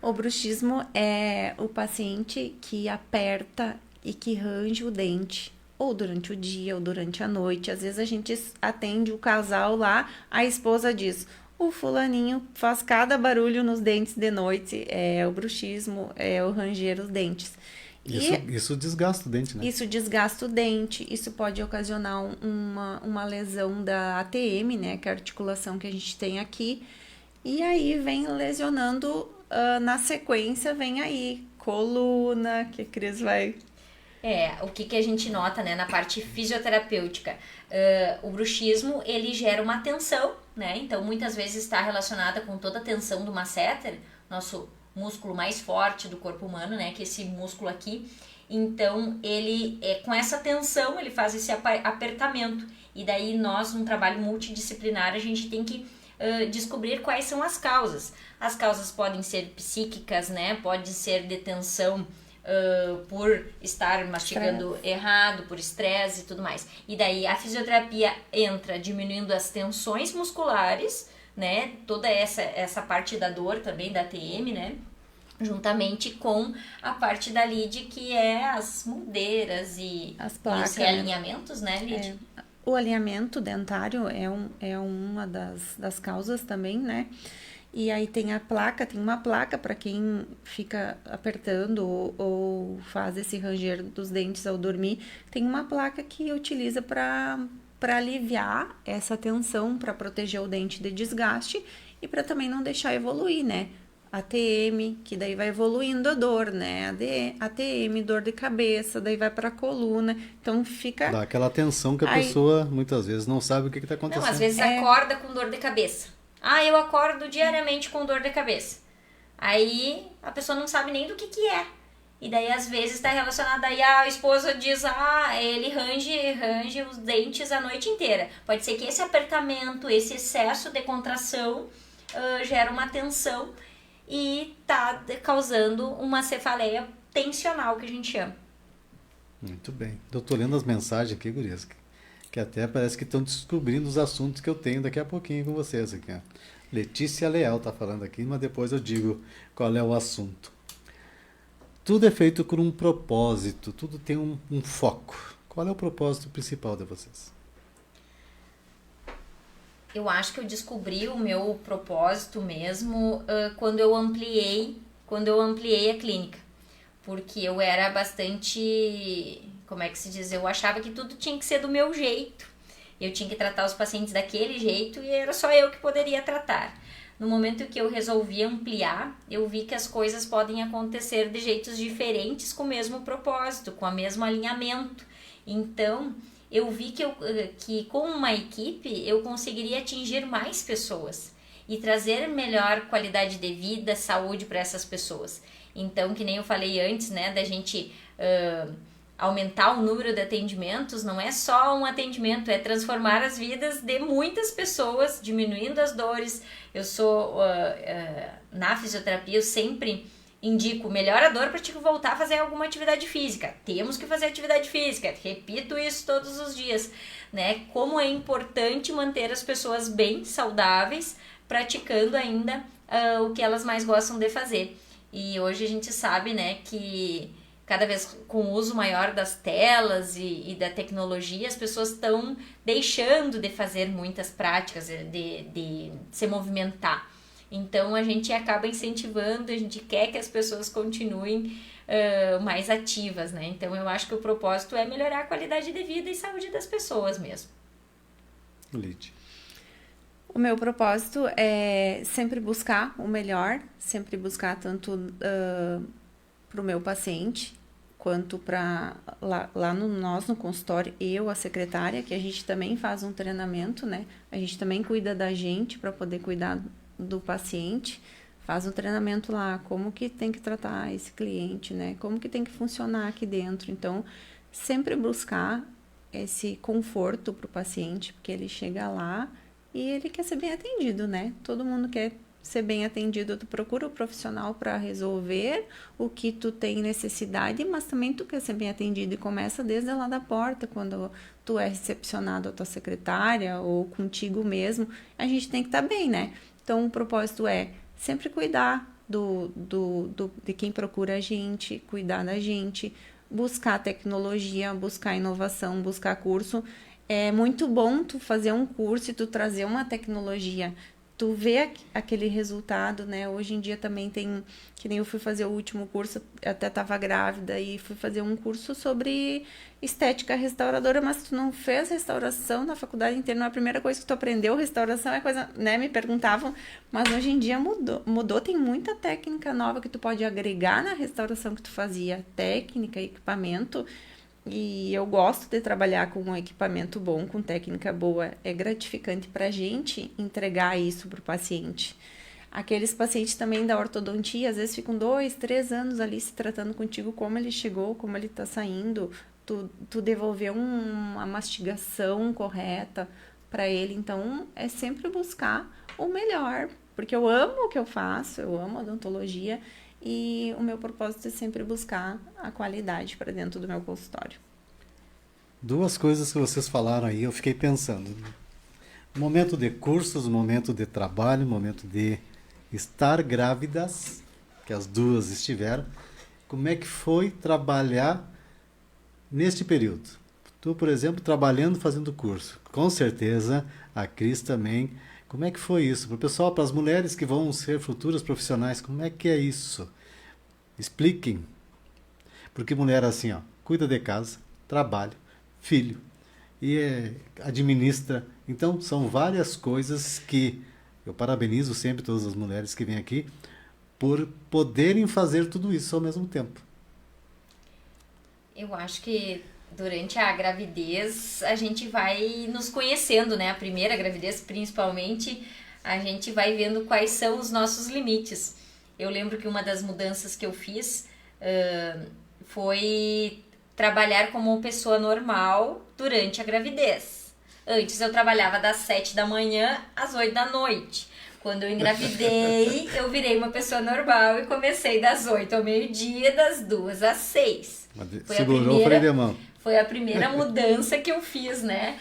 O bruxismo é o paciente que aperta e que range o dente, ou durante o dia, ou durante a noite. Às vezes a gente atende o casal lá, a esposa diz, o fulaninho faz cada barulho nos dentes de noite. É o bruxismo, é o ranger os dentes. Isso desgasta o dente, né? Isso desgasta o dente, isso pode ocasionar uma lesão da ATM, né, que é a articulação que a gente tem aqui. E aí vem lesionando, na sequência vem aí coluna, que a Cris vai... O que a gente nota, né, na parte fisioterapêutica? O bruxismo, ele gera uma tensão, né? Então, muitas vezes está relacionada com toda a tensão do masseter, nosso músculo mais forte do corpo humano, né? Que é esse músculo aqui. Então, ele, com essa tensão, ele faz esse apertamento. E daí, nós, num trabalho multidisciplinar, a gente tem que descobrir quais são as causas. As causas podem ser psíquicas, né? Pode ser de tensão por estar mastigando errado, por estresse e tudo mais. E daí a fisioterapia entra diminuindo as tensões musculares, né? Toda essa parte da dor também, da TM, né? Juntamente com a parte da lide, que é as moldeiras e as placas, os realinhamentos, né, Lide? O alinhamento dentário é uma das causas também, né? E aí tem uma placa para quem fica apertando ou faz esse ranger dos dentes ao dormir. Tem uma placa que utiliza para aliviar essa tensão, para proteger o dente de desgaste e para também não deixar evoluir, né? A TM, que daí vai evoluindo a dor, né? A TM, dor de cabeça, daí vai para a coluna. Então fica... Dá aquela tensão que a pessoa muitas vezes não sabe o que está acontecendo. Não, às vezes acorda com dor de cabeça. Eu acordo diariamente com dor de cabeça. Aí a pessoa não sabe nem do que é. E daí às vezes está relacionado aí a esposa diz, ele range os dentes a noite inteira. Pode ser que esse apertamento, esse excesso de contração gera uma tensão e tá causando uma cefaleia tensional, que a gente chama. Muito bem. Eu tô lendo as mensagens aqui, gurias, que até parece que estão descobrindo os assuntos que eu tenho daqui a pouquinho com vocês aqui. Ó. Letícia Leal está falando aqui, mas depois eu digo qual é o assunto. Tudo é feito com um propósito, tudo tem um foco. Qual é o propósito principal de vocês? Eu acho que eu descobri o meu propósito mesmo quando eu ampliei a clínica. Porque eu era bastante... Como é que se diz? Eu achava que tudo tinha que ser do meu jeito. Eu tinha que tratar os pacientes daquele jeito e era só eu que poderia tratar. No momento que eu resolvi ampliar, eu vi que as coisas podem acontecer de jeitos diferentes com o mesmo propósito, com o mesmo alinhamento. Então, eu vi que com uma equipe eu conseguiria atingir mais pessoas e trazer melhor qualidade de vida, saúde para essas pessoas. Então, que nem eu falei antes, né, da gente... aumentar o número de atendimentos não é só um atendimento, é transformar as vidas de muitas pessoas, diminuindo as dores. Eu sou, na fisioterapia, eu sempre indico, melhora a dor para te voltar a fazer alguma atividade física. Temos que fazer atividade física, repito isso todos os dias, né? Como é importante manter as pessoas bem, saudáveis, praticando ainda o que elas mais gostam de fazer. E hoje a gente sabe, né, que cada vez com o uso maior das telas e da tecnologia, as pessoas estão deixando de fazer muitas práticas, de se movimentar. Então, a gente acaba incentivando, a gente quer que as pessoas continuem mais ativas, né? Então, eu acho que o propósito é melhorar a qualidade de vida e saúde das pessoas mesmo. Lide. O meu propósito é sempre buscar o melhor, sempre buscar tanto... para o meu paciente, quanto para lá nós no consultório, eu, a secretária, que a gente também faz um treinamento, né? A gente também cuida da gente para poder cuidar do paciente, faz um treinamento lá, como que tem que tratar esse cliente, né? Como que tem que funcionar aqui dentro. Então, sempre buscar esse conforto para o paciente, porque ele chega lá e ele quer ser bem atendido, né? Todo mundo quer ser bem atendido, tu procura o profissional para resolver o que tu tem necessidade, mas também tu quer ser bem atendido e começa desde lá da porta, quando tu é recepcionado a tua secretária ou contigo mesmo, a gente tem que estar bem, né? Então, o propósito é sempre cuidar de quem procura a gente, cuidar da gente, buscar tecnologia, buscar inovação, buscar curso. É muito bom tu fazer um curso e tu trazer uma tecnologia tu vê aquele resultado, né? Hoje em dia também tem, que nem eu fui fazer o último curso, até estava grávida e fui fazer um curso sobre estética restauradora, mas tu não fez restauração na faculdade inteira, não é a primeira coisa que tu aprendeu, restauração é coisa, né? Me perguntavam, mas hoje em dia mudou, tem muita técnica nova que tu pode agregar na restauração que tu fazia, técnica, equipamento. E eu gosto de trabalhar com um equipamento bom, com técnica boa. É gratificante para a gente entregar isso para o paciente. Aqueles pacientes também da ortodontia, às vezes ficam 2, 3 anos ali se tratando contigo, como ele chegou, como ele está saindo. Tu devolver uma mastigação correta para ele. Então, é sempre buscar o melhor. Porque eu amo o que eu faço, eu amo a odontologia. E o meu propósito é sempre buscar a qualidade para dentro do meu consultório. 2 coisas que vocês falaram aí, eu fiquei pensando. Momento de cursos, momento de trabalho, momento de estar grávidas, que as 2 estiveram. Como é que foi trabalhar neste período? Tu, por exemplo, trabalhando, fazendo curso. Com certeza, a Cris também. Como é que foi isso? Para o pessoal, para as mulheres que vão ser futuras profissionais, como é que é isso? Expliquem. Porque mulher assim, ó, cuida de casa, trabalha, filho e administra. Então, são várias coisas que eu parabenizo sempre todas as mulheres que vêm aqui por poderem fazer tudo isso ao mesmo tempo. Eu acho que durante a gravidez a gente vai nos conhecendo, né? A primeira gravidez, principalmente, a gente vai vendo quais são os nossos limites. Eu lembro que uma das mudanças que eu fiz foi trabalhar como uma pessoa normal durante a gravidez. Antes eu trabalhava das 7 da manhã às 8 da noite. Quando eu engravidei, eu virei uma pessoa normal e comecei das 8 ao meio-dia, das 2 às 6. Segurou o freio de mão. Foi a primeira mudança que eu fiz, né?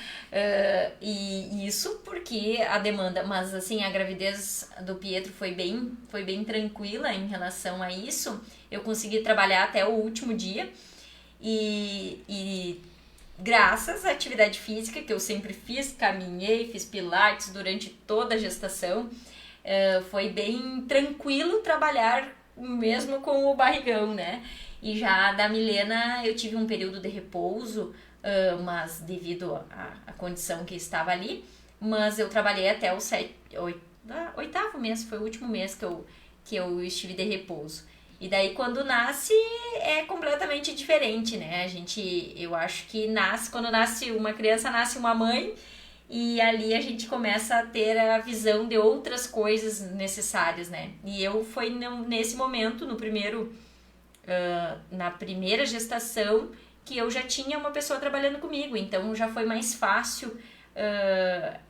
E isso porque a demanda... Mas, assim, a gravidez do Pietro foi bem tranquila em relação a isso. Eu consegui trabalhar até o último dia. E graças à atividade física, que eu sempre fiz, caminhei, fiz pilates durante toda a gestação, foi bem tranquilo trabalhar mesmo com o barrigão, né? E já da Milena eu tive um período de repouso, mas devido à condição que estava ali, mas eu trabalhei até o 8º mês, foi o último mês que eu estive de repouso. E daí quando nasce é completamente diferente, né? Eu acho que quando nasce uma criança, nasce uma mãe, e ali a gente começa a ter a visão de outras coisas necessárias, né? E foi nesse momento, na primeira gestação, que eu já tinha uma pessoa trabalhando comigo, então já foi mais fácil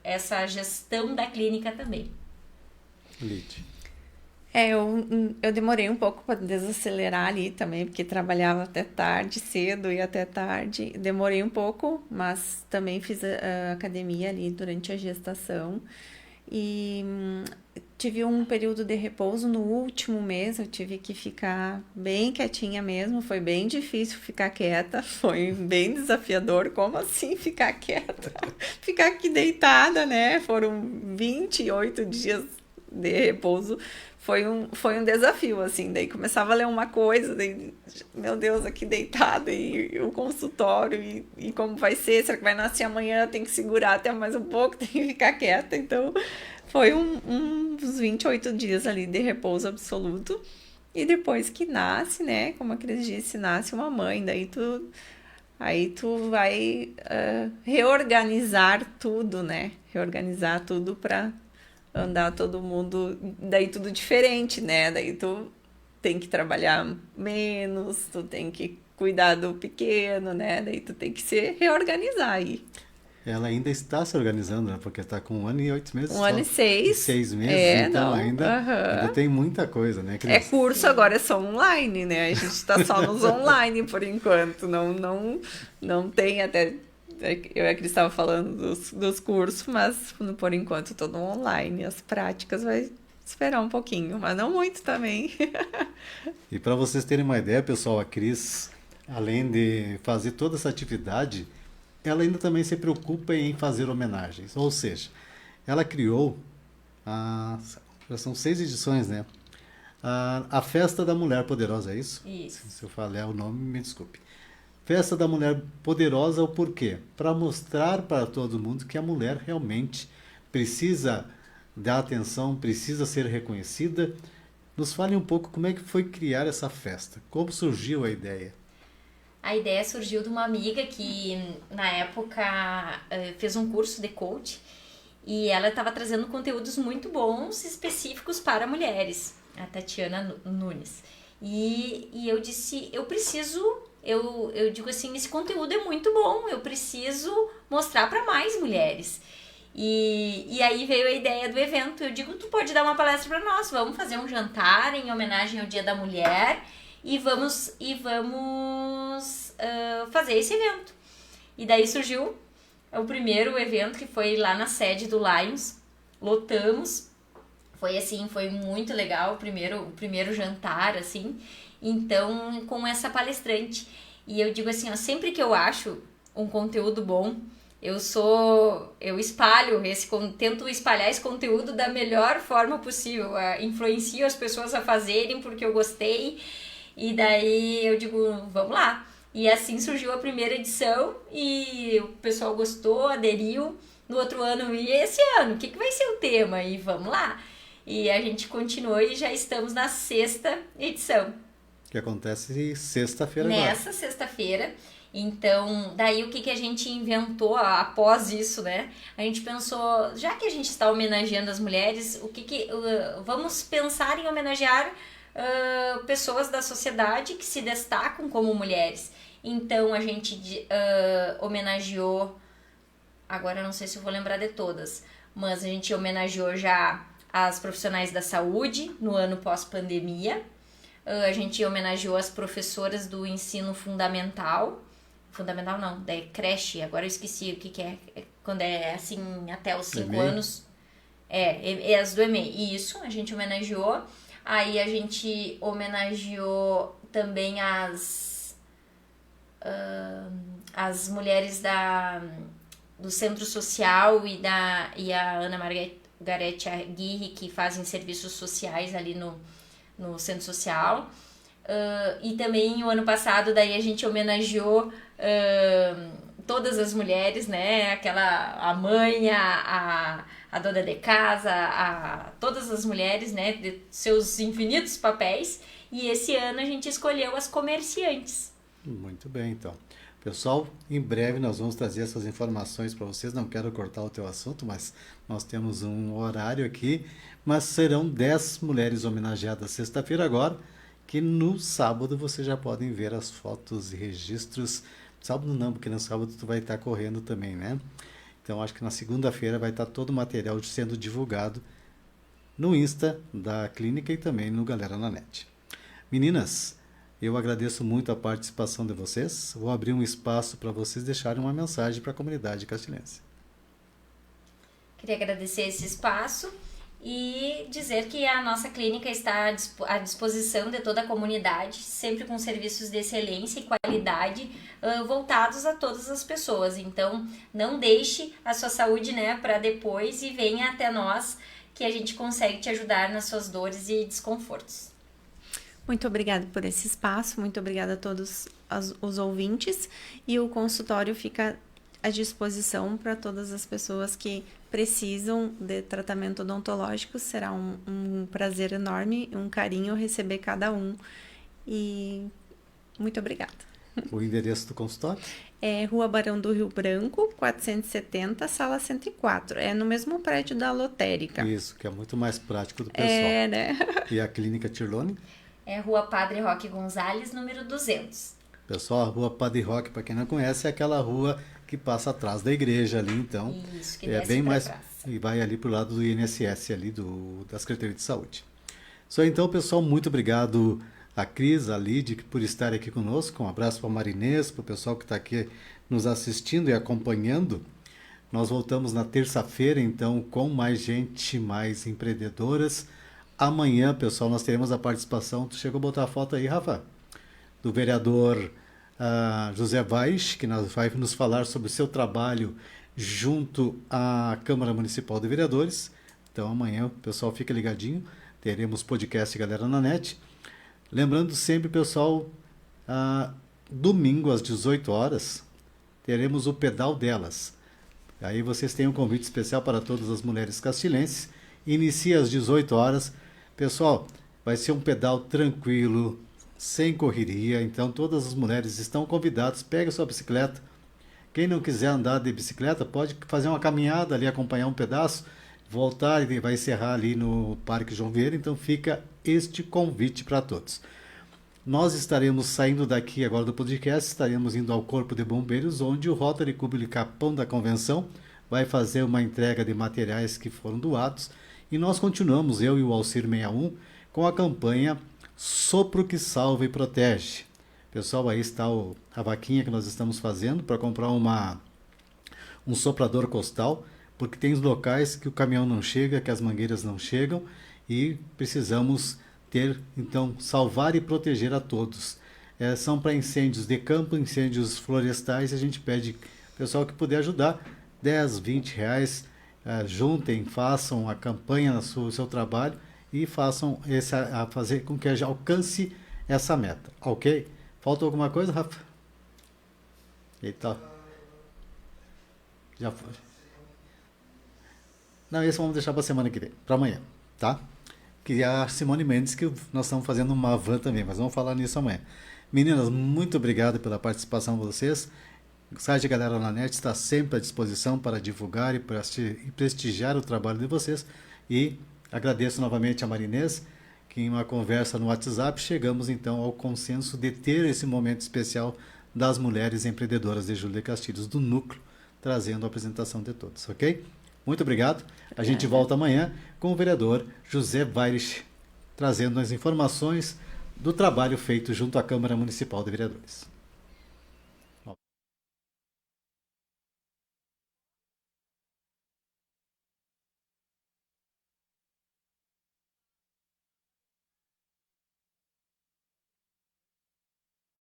essa gestão da clínica também. Lide. Eu demorei um pouco para desacelerar ali também, porque trabalhava até tarde, cedo e até tarde. Demorei um pouco, mas também fiz a academia ali durante a gestação. E tive um período de repouso no último mês, eu tive que ficar bem quietinha mesmo, foi bem difícil ficar quieta, foi bem desafiador. Como assim ficar quieta? Ficar aqui deitada, né? Foram 28 dias de repouso. Foi um desafio, assim, daí começava a ler uma coisa, daí, meu Deus, aqui deitada, e o consultório, e como vai ser, será que vai nascer amanhã, tem que segurar até mais um pouco, tem que ficar quieta, então foi uns 28 dias ali de repouso absoluto, e depois que nasce, né, como a Cris disse, nasce uma mãe, daí tu vai reorganizar tudo, né, reorganizar tudo para andar todo mundo, daí tudo diferente, né? Daí tu tem que trabalhar menos, tu tem que cuidar do pequeno, né? Daí tu tem que se reorganizar aí. Ela ainda está se organizando, né? Porque está com 1 ano e 8 meses. 1 ano e 6. 6 meses, então não, ainda tem muita coisa, né? Cris? Curso agora é só online, né? A gente está só nos online por enquanto, não tem até... Eu e a Cris estava falando dos cursos, mas por enquanto todo online. As práticas vai esperar um pouquinho, mas não muito também. E para vocês terem uma ideia, pessoal, a Cris, além de fazer toda essa atividade, ela ainda também se preocupa em fazer homenagens. Ou seja, ela criou Já são 6 edições, né? A Festa da Mulher Poderosa, é isso? Isso. Se eu falei o nome, me desculpe. Festa da Mulher Poderosa, o porquê? Para mostrar para todo mundo que a mulher realmente precisa dar atenção, precisa ser reconhecida. Nos fale um pouco como é que foi criar essa festa, como surgiu a ideia. A ideia surgiu de uma amiga que, na época, fez um curso de coach e ela estava trazendo conteúdos muito bons, específicos para mulheres, a Tatiana Nunes. E eu disse, eu digo assim, esse conteúdo é muito bom, eu preciso mostrar para mais mulheres. E aí veio a ideia do evento. Eu digo, tu pode dar uma palestra para nós, vamos fazer um jantar em homenagem ao Dia da Mulher e vamos fazer esse evento. E daí surgiu o primeiro evento, que foi lá na sede do Lions, lotamos, foi muito legal, o primeiro jantar, assim, então, com essa palestrante. E eu digo assim, ó, sempre que eu acho um conteúdo bom, eu tento espalhar esse conteúdo da melhor forma possível, influencio as pessoas a fazerem porque eu gostei, e daí eu digo, vamos lá. E assim surgiu a primeira edição e o pessoal gostou, aderiu. No outro ano, e esse ano, o que vai ser o tema? E vamos lá. E a gente continuou e já estamos na 6ª edição. Que acontece sexta-feira agora. Nessa sexta-feira. Então, daí o que a gente inventou após isso, né? A gente pensou, já que a gente está homenageando as mulheres, vamos pensar em homenagear pessoas da sociedade que se destacam como mulheres. Então, a gente homenageou, agora eu não sei se eu vou lembrar de todas, mas a gente homenageou já as profissionais da saúde no ano pós-pandemia. A gente homenageou as professoras do ensino fundamental não, da creche, agora eu esqueci o que é, quando é assim, até os 5 anos, é as do EMEI, isso, a gente homenageou, aí a gente homenageou também as mulheres do Centro Social e a Ana Margarete Aguirre, que fazem serviços sociais ali no Centro Social. E também o ano passado daí a gente homenageou todas as mulheres, né? A mãe, a dona de casa, todas as mulheres, né? De seus infinitos papéis. E esse ano a gente escolheu as comerciantes. Muito bem, então. Pessoal, em breve nós vamos trazer essas informações para vocês. Não quero cortar o teu assunto, mas nós temos um horário aqui. Mas serão 10 mulheres homenageadas sexta-feira agora, que no sábado vocês já podem ver as fotos e registros. Sábado não, porque no sábado tu vai estar correndo também, né? Então acho que na segunda-feira vai estar todo o material sendo divulgado no Insta da clínica e também no Galera na Net. Meninas, eu agradeço muito a participação de vocês. Vou abrir um espaço para vocês deixarem uma mensagem para a comunidade castilhense. Queria agradecer esse espaço e dizer que a nossa clínica está à disposição de toda a comunidade, sempre com serviços de excelência e qualidade voltados a todas as pessoas. Então, não deixe a sua saúde, né, para depois e venha até nós, que a gente consegue te ajudar nas suas dores e desconfortos. Muito obrigada por esse espaço, muito obrigada a todos os ouvintes, e o consultório fica à disposição para todas as pessoas que precisam de tratamento odontológico. Será um prazer enorme, um carinho receber cada um, e muito obrigada. O endereço do consultório? É Rua Barão do Rio Branco, 470, sala 104. É no mesmo prédio da lotérica. Isso, que é muito mais prático do pessoal. É, né? E a clínica Tirlone? É Rua Padre Roque Gonzalez, número 200. Pessoal, a Rua Padre Roque, para quem não conhece, é aquela rua que passa atrás da igreja ali, então. Isso, que é desce bem pra mais trás. e vai ali pro lado do INSS ali da Secretaria de Saúde. Só então, pessoal, muito obrigado a Cris, a Lid, por estar aqui conosco. Um abraço para a Marinês, para o pessoal que está aqui nos assistindo e acompanhando. Nós voltamos na terça-feira, então, com mais gente, mais empreendedoras. Amanhã, pessoal, nós teremos a participação. Tu chegou a botar a foto aí, Rafa? Do vereador José Vaz, que vai nos falar sobre o seu trabalho junto à Câmara Municipal de Vereadores. Então amanhã o pessoal fica ligadinho, teremos podcast Galera na Net. Lembrando sempre, pessoal, domingo às 18 horas teremos o Pedal Delas. Aí vocês têm um convite especial para todas as mulheres castilhenses. Inicia às 18 horas. Pessoal, vai ser um pedal tranquilo, sem correria. Então todas as mulheres estão convidadas. Pega sua bicicleta. Quem não quiser andar de bicicleta pode fazer uma caminhada ali, acompanhar um pedaço, voltar e vai encerrar ali no Parque João Vieira. Então fica este convite para todos. Nós estaremos saindo daqui agora do podcast, estaremos indo ao Corpo de Bombeiros, onde o Rotary Clube Capão da Convenção vai fazer uma entrega de materiais que foram doados. E nós continuamos, eu e o Alcir 61, com a campanha Sopro que Salva e Protege. Pessoal, aí está a vaquinha que nós estamos fazendo para comprar um soprador costal, porque tem locais que o caminhão não chega, que as mangueiras não chegam e precisamos então, salvar e proteger a todos. São para incêndios de campo, incêndios florestais, a gente pede, pessoal que puder ajudar, 10, 20 reais, juntem, façam a campanha no seu trabalho e façam fazer com que alcance essa meta, ok? Falta alguma coisa, Rafa? Eita. Já foi. Não, esse vamos deixar para a semana que vem, para amanhã, tá? Que é a Simone Mendes, que nós estamos fazendo uma van também, mas vamos falar nisso amanhã. Meninas, muito obrigado pela participação de vocês. O site Galera na Net está sempre à disposição para divulgar e prestigiar o trabalho de vocês. E agradeço novamente a Marinês, que em uma conversa no WhatsApp chegamos então ao consenso de ter esse momento especial das mulheres empreendedoras de Júlio de Castilhos, do Núcleo, trazendo a apresentação de todos, ok? Muito obrigado. A gente volta amanhã com o vereador José Weirich, trazendo as informações do trabalho feito junto à Câmara Municipal de Vereadores.